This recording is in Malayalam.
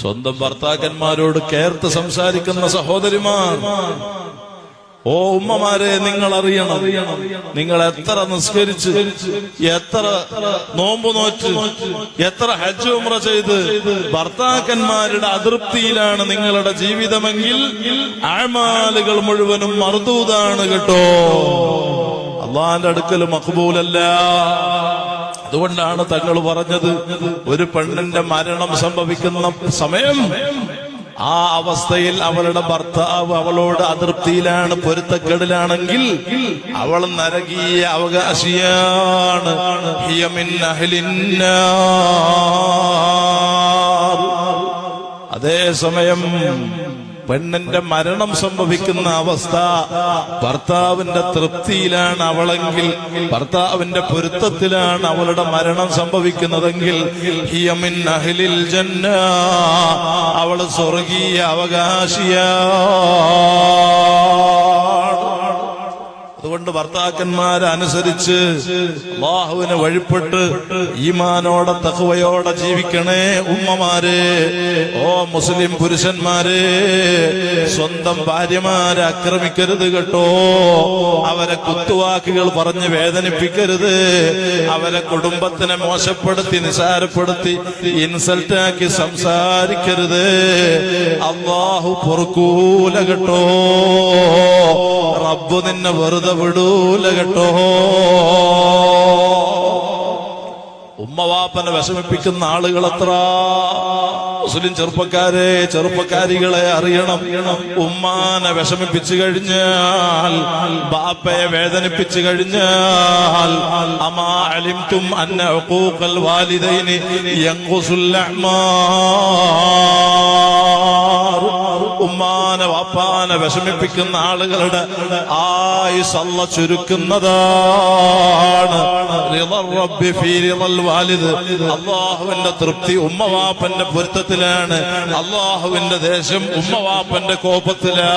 സ്വന്തം ഭർത്താക്കന്മാരോട് കേർത്ത് സംസാരിക്കുന്ന സഹോദരിമാർ, ഓ ഉമ്മമാരെ, നിങ്ങൾ അറിയണം, നിങ്ങൾ എത്ര നിസ്കരിച്ച്, എത്ര നോമ്പ് നോറ്റ്, എത്ര ഹജ്ജ് ഉംറ ചെയ്ത് ഭർത്താക്കന്മാരുടെ അതൃപ്തിയിലാണ് നിങ്ങളുടെ ജീവിതമെങ്കിൽ അഅ്മാലുകൾ മുഴുവനും മർദൂദാണ് കേട്ടോ. അള്ളാന്റെ അടുക്കൽ മഖ്ബൂലല്ല. അതുകൊണ്ടാണ് തങ്ങൾ പറഞ്ഞത്, ഒരു പെണ്ണിന്റെ മരണം സംഭവിക്കുന്ന സമയം, ആ അവസ്ഥയിൽ അവളുടെ ഭർത്താവ് അവളോട് അതൃപ്തിയിലാണ്, പൊരുത്തക്കേടിലാണെങ്കിൽ അവൾ നരകീയ അവകാശിയാണ്. ഹിയ മിൻ അഹ്ലിന്നാർ. അതേസമയം പെണ്ണിന്റെ മരണം സംഭവിക്കുന്ന അവസ്ഥ, ഭർത്താവിന്റെ തൃപ്തിയിലാണ് അവളെങ്കിൽ, ഭർത്താവിന്റെ പൊരുത്തത്തിലാണ് അവളുടെ മരണം സംഭവിക്കുന്നതെങ്കിൽ ഹിയ മിൻ അഹ്ലിൽ ജന്ന, അവള് സ്വർഗീയ അവകാശിയാണ്. അതുകൊണ്ട് ഭർത്താക്കന്മാരനുസരിച്ച് അല്ലാഹുവിനെ വഴിപ്പെട്ട് ഈമാനോടെ തഖ്വയോടെ ജീവിക്കണേ ഉമ്മമാരെ. ഓ മുസ്ലിം പുരുഷന്മാരെ, സ്വന്തം ഭാര്യമാരെ ആക്രമിക്കരുത് കേട്ടോ. അവരെ കുത്തുവാക്കുകൾ പറഞ്ഞ് വേദനിപ്പിക്കരുത്. അവരെ കുടുംബത്തിനെ മോശപ്പെടുത്തി, നിസാരപ്പെടുത്തി, ഇൻസൾട്ടാക്കി സംസാരിക്കരുത്. അല്ലാഹു പൊറുക്കൂല കേട്ടോ. റബ്ബ് നിന്നെ വെറുതെ വിടൂല കേട്ടോ. ഉമ്മവാപ്പനെ വിഷമിപ്പിക്കുന്ന ആളുകൾ എത്ര. മുസ്ലിം ചെറുപ്പക്കാരെ, ചെറുപ്പക്കാരികളെ അറിയണം, ഉമ്മാനെ വിഷമിപ്പിച്ചു കഴിഞ്ഞാൽ, ബാപ്പയെ വേദനിപ്പിച്ചു കഴിഞ്ഞാൽ, അമാ അലിംതും അന്ന ഉഖൂഖൽ വാലിദൈനി യൻഖുസുൽ അഅ്മാർ. ഉമ്മാനെ വാപ്പാനെ വിഷമിപ്പിക്കുന്ന ആളുകളുടെ ആയുസ് അല്ലാഹ് ചുരുക്കുന്നതാണ്. റിളർ റബ്ബി ഫീ റിളൽ വാലിദ്. അല്ലാഹുവിന്റെ തൃപ്തി ഉമ്മവാപ്പന്റെ പൊരുത്തത്തിലാണ്. അല്ലാഹുവിന്റെ ദേശം ഉമ്മവാപ്പന്റെ കോപത്തിലാണ്.